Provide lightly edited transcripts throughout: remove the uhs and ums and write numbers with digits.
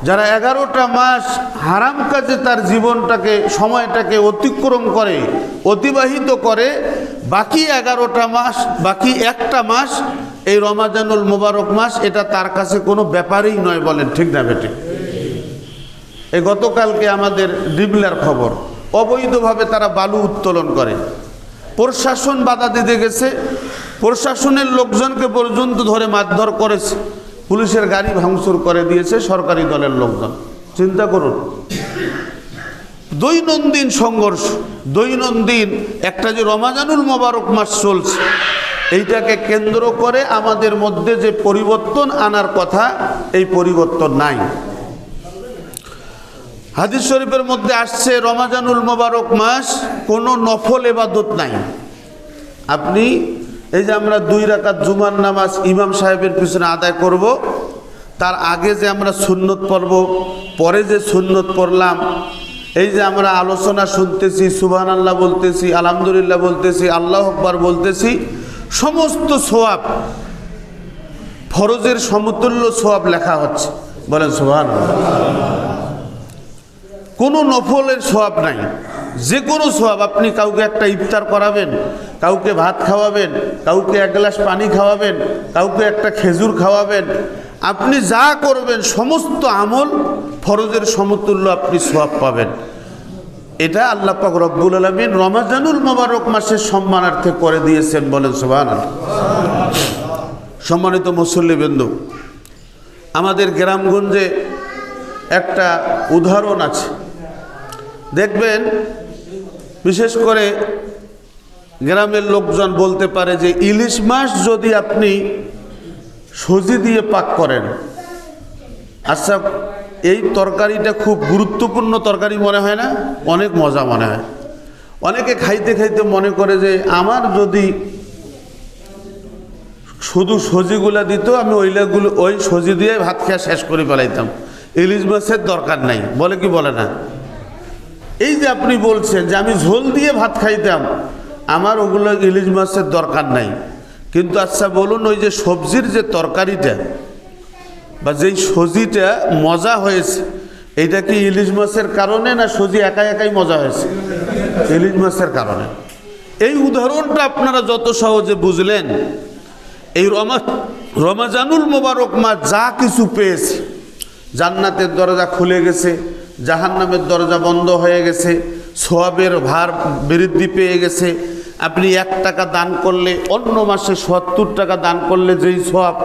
যারা 11টা মাস হারাম কাজে তার জীবনটাকে সময়টাকে অতিক্রম করে অতিবাহিত করে, বাকি 11টা মাস, বাকি একটা মাস এই রমাজানুল মোবারক মাস, এটা তার কাছে কোনো ব্যাপারই নয়। বলেন ঠিক না বেঠিক? এই গতকালকে আমাদের ডিবলার খবর, অবৈধভাবে তারা বালু উত্তোলন করে, প্রশাসন বাধা দিতে গেছে, প্রশাসনের লোকজনকে পর্যন্ত ধরে মারধর করেছে, পুলিশের গাড়ি ভাঙচুর করে দিয়েছে সরকারি দলের লোকজন। চিন্তা করুন, দৈনন্দিন সংঘর্ষ, দৈনন্দিন একটা যে রমাজানুল মোবারক মাস চলছে, এইটাকে কেন্দ্র করে আমাদের মধ্যে যে পরিবর্তন আনার কথা, এই পরিবর্তন নাই। হাদিস শরীফের মধ্যে আসছে রমাজানুল মোবারক মাস কোনো নফল ইবাদত নাই। আপনি এই যে আমরা 2 রাকাত জুমার নামাজ ইমাম সাহেবের পিছনে আদায় করব, তার আগে যে আমরা সুন্নত পড়ব, পরে যে সুন্নত পড়লাম, এই যে আমরা আলোচনা শুনতেছি, সুবহানাল্লাহ বলতেছি, আলহামদুলিল্লাহ বলতেছি, আল্লাহু আকবার বলতেছি, সমস্ত সওয়াব ফরজের সমতুল্য সওয়াব লেখা হচ্ছে। বলেন সুবহানাল্লাহ। কোনো নফলের সওয়াব নাই, যে কোনো সওয়াব। আপনি কাউকে একটা ইফতার করাবেন, কাউকে ভাত খাওয়াবেন, কাউকে 1 গ্লাস পানি খাওয়াবেন, কাউকে একটা খেজুর খাওয়াবেন, আপনি যা করবেন সমস্ত আমল ফরজের সমতুল্য আপনি সওয়াব পাবেন। এটা আল্লাহ পাক রব্বুল আলামিন রমাজানুল মোবারক মাসের সম্মানার্থে করে দিয়েছেন। বলেন সুবহানাল্লাহ। সম্মানিত মুসল্লিবৃন্দ, আমাদের গ্রামগঞ্জে একটা উদাহরণ আছে, দেখবেন বিশেষ করে গ্রামের লোকজন বলতে পারে যে ইলিশ মাছ যদি আপনি সজি দিয়ে পাক করেন, আচ্ছা এই তরকারিটা খুব গুরুত্বপূর্ণ তরকারি মনে হয় না? অনেক মজা মনে হয়। অনেকে খাইতে খাইতে মনে করে যে আমার যদি শুধু সজিগুলা দিত, আমি ওই সজি দিয়ে ভাত খেয়ে শেষ করে ফেলাইতাম, ইলিশ মাছের দরকার নাই। বলে কি বলে না? এই যে আপনি বলছেন যে আমি ঝোল দিয়ে ভাত খাইতাম, আমার ওগুলো ইলিশ মাছের দরকার নাই, কিন্তু আচ্ছা বলুন, ওই যে সবজির যে তরকারিটা বা যেই সজিটা মজা হয়েছে, এইটা কি ইলিশ মাছের কারণে না সজি একা একাই মজা হয়েছে? ইলিশ মাছের কারণে। এই উদাহরণটা আপনারা যত সহজে বুঝলেন, এই রমাজানুল মোবারক মাস যা কিছু পেয়েছে, জান্নাতের দরজা খুলে গেছে, জাহান্নামের দরজা বন্ধ হয়ে গেছে, সওয়াবের ভার বৃদ্ধি পেয়ে গেছে। আপনি 1 টাকা দান করলে অন্য মাসে 70 টাকা দান করলে যেই সওয়াব,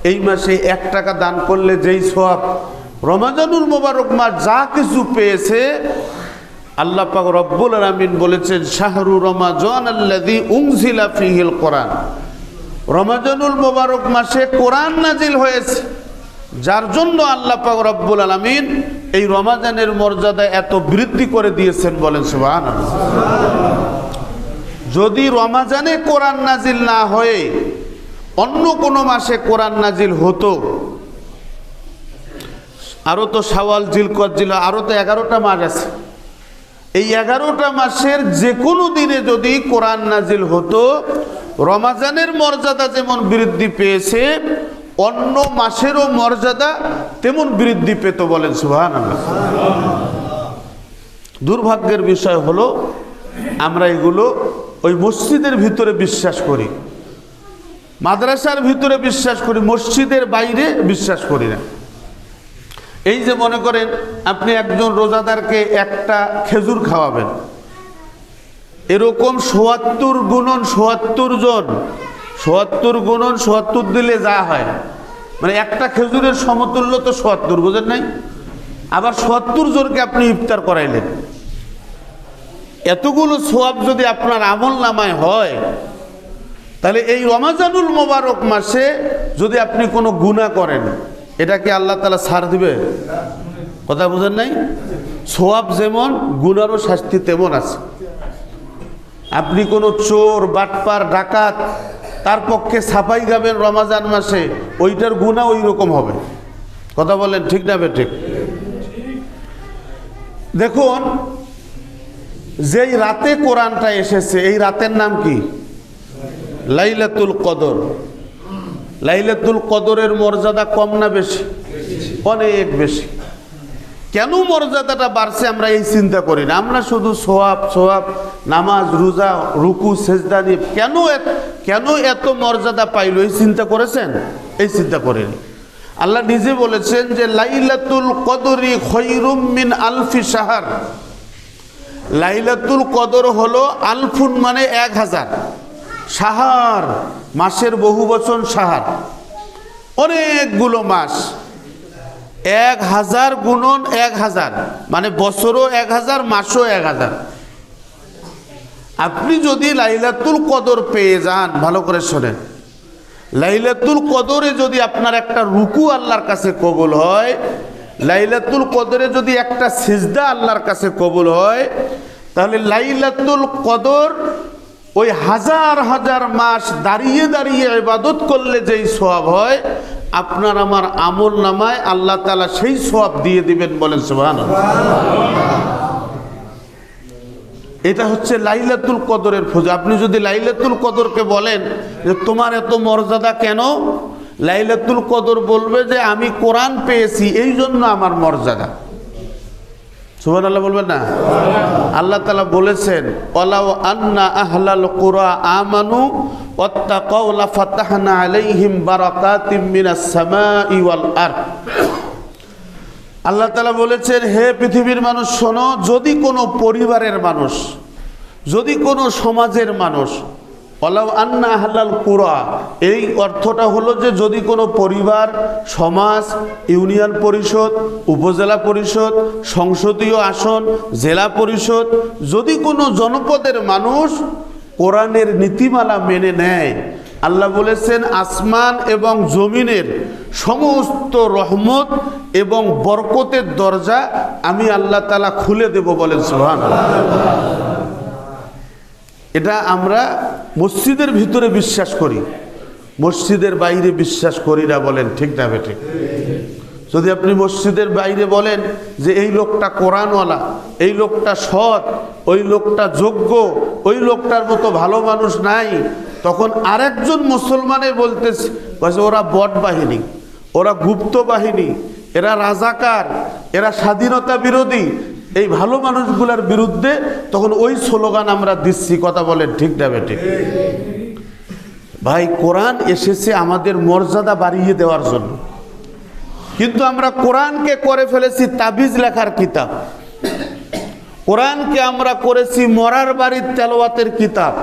এই মাসে 1 টাকা দান করলে যেই সওয়াব। রমাজানুল মোবারক মাস যা কিছু পেয়েছে, আল্লাহ পাক রব্বুল আলামিন বলেছেন শাহরু রমাজানাল্লাযী উনজিলা ফীহিল কোরআন। রমাজানুল মোবারক মাসে কোরআন নাজিল হয়েছে, যার জন্য আল্লাহ পাক রব্বুল আলামিন এই রমাজানের মর্যাদা এত বৃদ্ধি করে দিয়েছেন। বলেন সুবহানাল্লাহ। যদি রমাজানে কোরআন নাজিল না হয়ে অন্য কোনো মাসে কোরআন নাজিল হতো, আরো তো শাওয়াল, জিলকদ, জিলহজ, আরো তো 11টা মাস আছে, এই 11টা মাসের যে কোনো দিনে যদি কোরআন নাজিল হতো, রমাজানের মর্যাদা যেমন বৃদ্ধি পেয়েছে, অন্য মাসেরও মর্যাদা তেমন বৃদ্ধি পেত। বলেন সুবহানাল্লাহ। দুর্ভাগ্যের বিষয় হলো আমরা এগুলো ওই মসজিদের ভিতরে বিশ্বাস করি, মাদ্রাসার ভিতরে বিশ্বাস করি, মসজিদের বাইরে বিশ্বাস করি না। এই যে মনে করেন আপনি একজন রোজাদারকে একটা খেজুর খাওয়াবেন, এরকম ৭৪ গুণন ৭৪ জন, ৭৪ গুণন ৭৪ দিলে যা হয়, মানে একটা খেজুরের সমতুল্য তো ৭৪, বুঝেন নাই? আবার ৭৪ জনকে আপনি ইফতার করাইলেন। এতগুলো সওয়াব যদি আপনার আমল নামায় হয়, তাহলে এই রমাজানুল মোবারক মাসে যদি আপনি কোনো গুনাহ করেন, এটা কি আল্লাহ তাআলা ছাড় দিবে? কথা বুঝেন নাই? সওয়াব যেমন, গুনারও শাস্তি তেমন আছে। আপনি কোনো চোর, বাটপার, ডাকাত, তার পক্ষে ছাপাই গাবেন রমাজান মাসে, ওইটার গুনাহ ওই রকম হবে। কথা বলেন ঠিক না বেঠিক? দেখুন, যেই রাতে কোরআনটা এসেছে, এই রাতের নাম কি? লাইলাতুল কদর। লাইলাতুল কদরের মর্যাদা কম না বেশি? অনেক বেশি। কেন মর্যাদাটা বাড়ছে আমরা এই চিন্তা করি না। আমরা শুধু সোয়াব নামাজ রোজা রুকু সেজদা নিয়ে কেন এত মর্যাদা পাইল এই চিন্তা করেছেন? এই চিন্তা করেনি। আল্লাহ নিজে বলেছেন যে লাইলাতুল কদরি খায়রুম মিন আলফি শাহর। লাইলাতুল কদর হলো আলফুন মানে 1000, শাহর মাসের বহু বচন, শাহর অনেকগুলো মাস, 1000 গুণন 1000 মানে বছরও 1000, মাসও 1000। আপনি যদি লাইলাতুল কদর পেয়ে যান, ভালো করে শোনেন, লাইলাতুল কদরে যদি আপনার একটা রুকু আল্লাহর কাছে কবুল হয়, লাইলাতুল কদরে যদি একটা সিজদা আল্লাহর কাছে কবুল হয়, তাহলে লাইলাতুল কদর ওই হাজার হাজার মাস দাঁড়িয়ে দাঁড়িয়ে ইবাদত করলে যেই সওয়াব হয়, আপনার আমার আমল নামায় আল্লাহ তাআলা সেই সওয়াব দিয়ে দিবেন। বলেন সুবহানাল্লাহ। এটা হচ্ছে লাইলাতুল কদরের ফজিলত। আপনি যদি লাইলাতুল কদরকে বলেন যে তোমার এত মর্যাদা কেন, লাইলাতুল কদর বলবে যে আমি কোরআন পেয়েছি এই জন্য আমার মর্যাদা। সুবহানাল্লাহ বলবেন না? আল্লাহ তাআলা বলেছেন ওয়ালাউ আন্না আহলাল কুরা আমানু ওয়াত্তাকাউ লাফাতাহনা আলাইহিম বারাকাতিম মিনাস সামাই ওয়াল আরদ। আল্লাহ তাআলা বলেছেন, হে পৃথিবীর মানুষ শোনো, যদি কোনো পরিবারের মানুষ, যদি কোনো সমাজের মানুষ, ওয়ালাউ আন্না আহলাল কুরা, এই অর্থটা হলো যে যদি কোনো পরিবার, সমাজ, ইউনিয়ন পরিষদ, উপজেলা পরিষদ, সংসদীয় আসন, জেলা পরিষদ, যদি কোনো জনপদের মানুষ কোরআনের নীতিমালা মেনে নেয়, আল্লাহ বলেছেন আসমান এবং জমিনের সমস্ত রহমত এবং বরকতের দরজা আমি আল্লাহ তাআলা খুলে দেব। বলেন সুবহানাল্লাহ। এটা আমরা মসজিদের ভিতরে বিশ্বাস করি, মসজিদের বাইরে বিশ্বাস করি না। বলেন ঠিক না বেঠিক? যদি আপনি মসজিদের বাইরে বলেন যে এই লোকটা কোরআনওয়ালা, এই লোকটা সৎ, ওই লোকটা যোগ্য, ওই লোকটার মতো ভালো মানুষ নাই, তখন আরেকজন মুসলমানে বলতেছে ওরা বট বাহিনী, ওরা গুপ্ত বাহিনী, এরা রাজাকার, এরা স্বাধীনতা বিরোধী, এই ভালো মানুষগুলোর বিরুদ্ধে তখন ওই স্লোগান আমরা দিচ্ছি। কথা বলেন ঠিক না বেঠিক? ভাই, কোরআন এসেছে আমাদের মর্যাদা বাড়িয়ে দেওয়ার জন্য, কিন্তু আমরা কোরআনকে করে ফেলেছি তাবিজ লেখার কিতাব, কোরআনকে আমরা করেছি মরার বাড়ির তেলাওয়াতের কিতাব।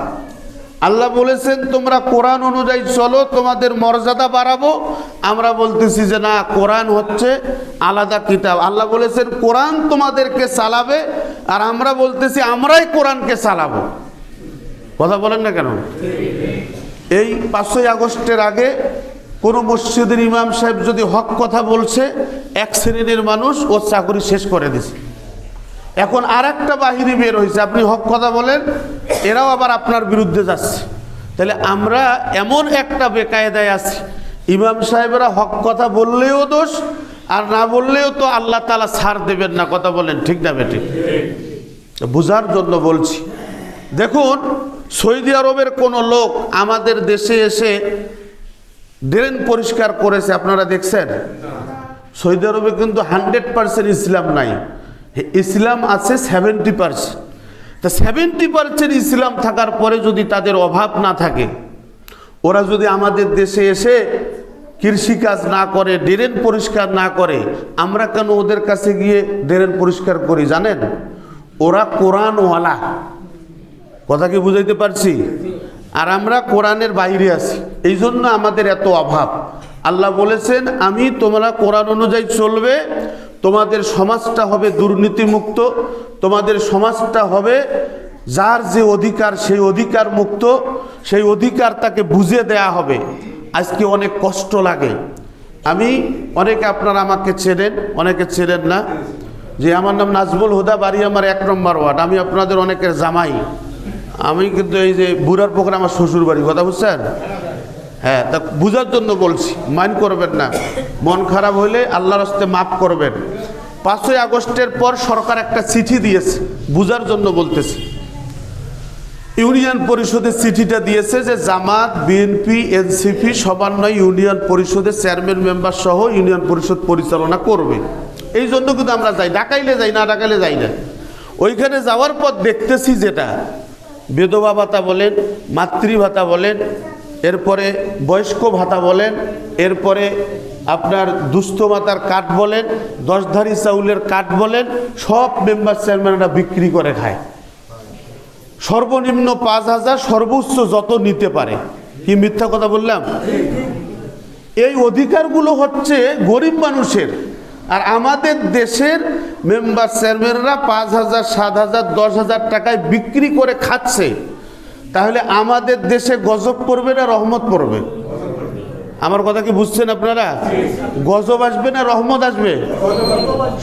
আল্লাহ বলেছেন তোমরা কোরআন অনুযায়ী চলো, তোমাদের মর্যাদা বাড়াবো। আমরা বলতেছি যে না, কোরআন হচ্ছে আলাদা কিতাব। আল্লাহ বলেছেন কোরআন তোমাদেরকে চালাবে, আর আমরা বলতেছি আমরাই কোরআনকে চালাবো। কথা বলেন না কেন? এই 5ই আগস্টের আগে কোনো মসজিদের ইমাম সাহেব যদি হক কথা বলছে, এক শ্রেণীর মানুষ ওর চাকরি শেষ করে দিছে। এখন আর একটা বাহিনী বের হয়েছে, আপনি হক কথা বলেন, এরাও আবার আপনার বিরুদ্ধে যাচ্ছে। তাহলে আমরা এমন একটা বেকায়দায় আছি, ইমাম সাহেবেরা হক কথা বললেও দোষ, আর না বললেও তো আল্লাহ তাআলা ছাড় দেবেন না। কথা বলেন ঠিক না বেঠিক? বুঝার জন্য বলছি। দেখুন, সৌদি আরবের কোনো লোক আমাদের দেশে এসে ড্রেন পরিষ্কার করেছে, আপনারা দেখছেন? সৌদি আরবে কিন্তু 100% ইসলাম নাই, ইসলাম আছে 70%। তা 70% ইসলাম থাকার পরে যদি তাদের অভাব না থাকে, ওরা যদি আমাদের দেশে এসে কৃষিকাজ না করে, ড্রেন পরিষ্কার না করে, আমরা কেন ওদের কাছে গিয়ে ড্রেন পরিষ্কার করি জানেন? ওরা কোরআনওয়ালা। কথা কি বুঝাইতে পারছি? আর আমরা কোরআনের বাইরে আছি, এই জন্য আমাদের এত অভাব। আল্লাহ বলেছেন আমি তোমরা কোরআন অনুযায়ী চলবে, তোমাদের সমাজটা হবে দুর্নীতিমুক্ত, তোমাদের সমাজটা হবে যার যে অধিকার সেই অধিকার মুক্ত, সেই অধিকার তাকে বুঝিয়ে দেয়া হবে। আজকে অনেক কষ্ট লাগে। আমি অনেকে আপনারা আমাকে চেনেন, অনেকে চেনেন না, যে আমার নাম নাজমুল হুদা, বাড়ি আমার 1 নম্বর ওয়ার্ড। আমি আপনাদের অনেকের জামাই। আমি কিন্তু এই যে বুড়ার পুকুর আমার শ্বশুর বাড়ি। কথা বুঝছেন? হ্যাঁ, তা বুঝার জন্য বলছি, মাইন্ড করবেন না। মন খারাপ হইলে আল্লাহর রাস্তে মাফ করবেন। 5ই আগস্টের পর সরকার একটা চিঠি দিয়েছে, বুঝার জন্য বলতেছি। ইউনিয়ন পরিষদের চিঠিটা দিয়েছে যে জামাত, বিএনপি, এনসিপি সমন্বয় ইউনিয়ন পরিষদের চেয়ারম্যান মেম্বার সহ ইউনিয়ন পরিষদ পরিচালনা করবে। এই জন্য কিন্তু আমরা যাই, ডাকাইলে যাই, না ডাকাইলে যাই না। ওইখানে যাওয়ার পর দেখতেছি যেটা বিধবা ভাতা বলেন, মাতৃ ভাতা বলেন, এরপরে বয়স্ক ভাতা বলেন, এরপরে আপনার দুস্থ মাতার কাঠ বলেন, 10ধারি চাউলের কাঠ বলেন, সব মেম্বার চেয়ারম্যানরা বিক্রি করে খায়। সর্বনিম্ন 5,000, সর্বোচ্চ যত নিতে পারে। কি মিথ্যা কথা বললাম? এই অধিকারগুলো হচ্ছে গরিব মানুষের, আর আমাদের দেশের মেম্বার চেয়ারম্যানরা 5,000, 7,000, 10,000 টাকায় বিক্রি করে খাচ্ছে। তাহলে আমাদের দেশে গজব পড়বে না রহমত পড়বে? আমার কথা কি বুঝছেন আপনারা? গজব আসবে না রহমত আসবে?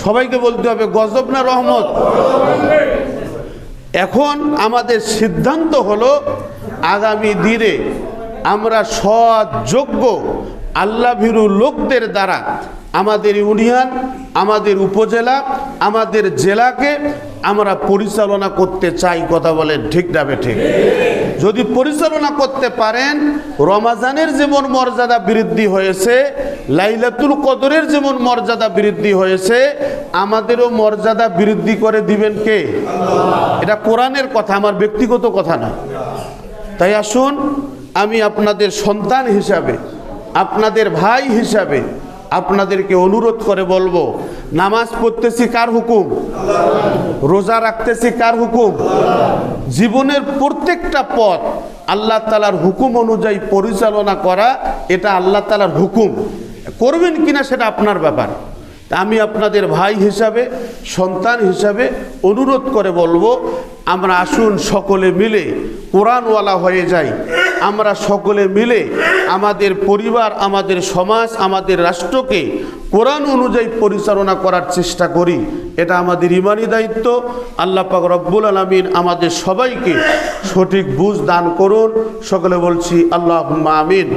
সবাইকে বলতে হবে গজব না রহমত। এখন আমাদের সিদ্ধান্ত হলো আগামী দিনে আমরা সৎ যোগ্য আল্লাহ ভীরু লোকদের দ্বারা আমাদের ইউনিয়ন, আমাদের উপজেলা, আমাদের জেলাকে আমরা পরিচালনা করতে চাই। কথা বলেন ঠিক না বেঠিক? যদি পরিচালনা করতে পারেন, রমাজানের যেমন মর্যাদা বৃদ্ধি হয়েছে, লাইলাতুল কদরের যেমন মর্যাদা বৃদ্ধি হয়েছে, আমাদেরও মর্যাদা বৃদ্ধি করে দিবেন কে? এটা কোরআনের কথা, আমার ব্যক্তিগত কথা না। তাই আসুন, আমি আপনাদের সন্তান হিসাবে, আপনাদের ভাই হিসাবে আপনাদেরকে অনুরোধ করে বলবো, নামাজ পড়তেছি কার হুকুম? রোজা রাখতেছি কার হুকুম? জীবনের প্রত্যেকটা পথ আল্লাহ তাআলার হুকুম অনুযায়ী পরিচালনা করা, এটা আল্লাহ তাআলার হুকুম। করবেন কিনা সেটা আপনার ব্যাপার। আমি আপনাদের ভাই হিসাবে, সন্তান হিসাবে অনুরোধ করে বলবো, আমরা আসুন সকলে মিলে কোরআনওয়ালা হয়ে যাই। আমরা সকলে মিলে আমাদের পরিবার, আমাদের সমাজ, আমাদের রাষ্ট্রকে কোরআন অনুযায়ী পরিচালনা করার চেষ্টা করি। এটা আমাদের ইমানি দায়িত্ব। আল্লাহ পাক রব্বুল আলামিন আমাদের সবাইকে সঠিক বুঝ দান করুন। সকলে বলছি আল্লাহুম্মা আমিন।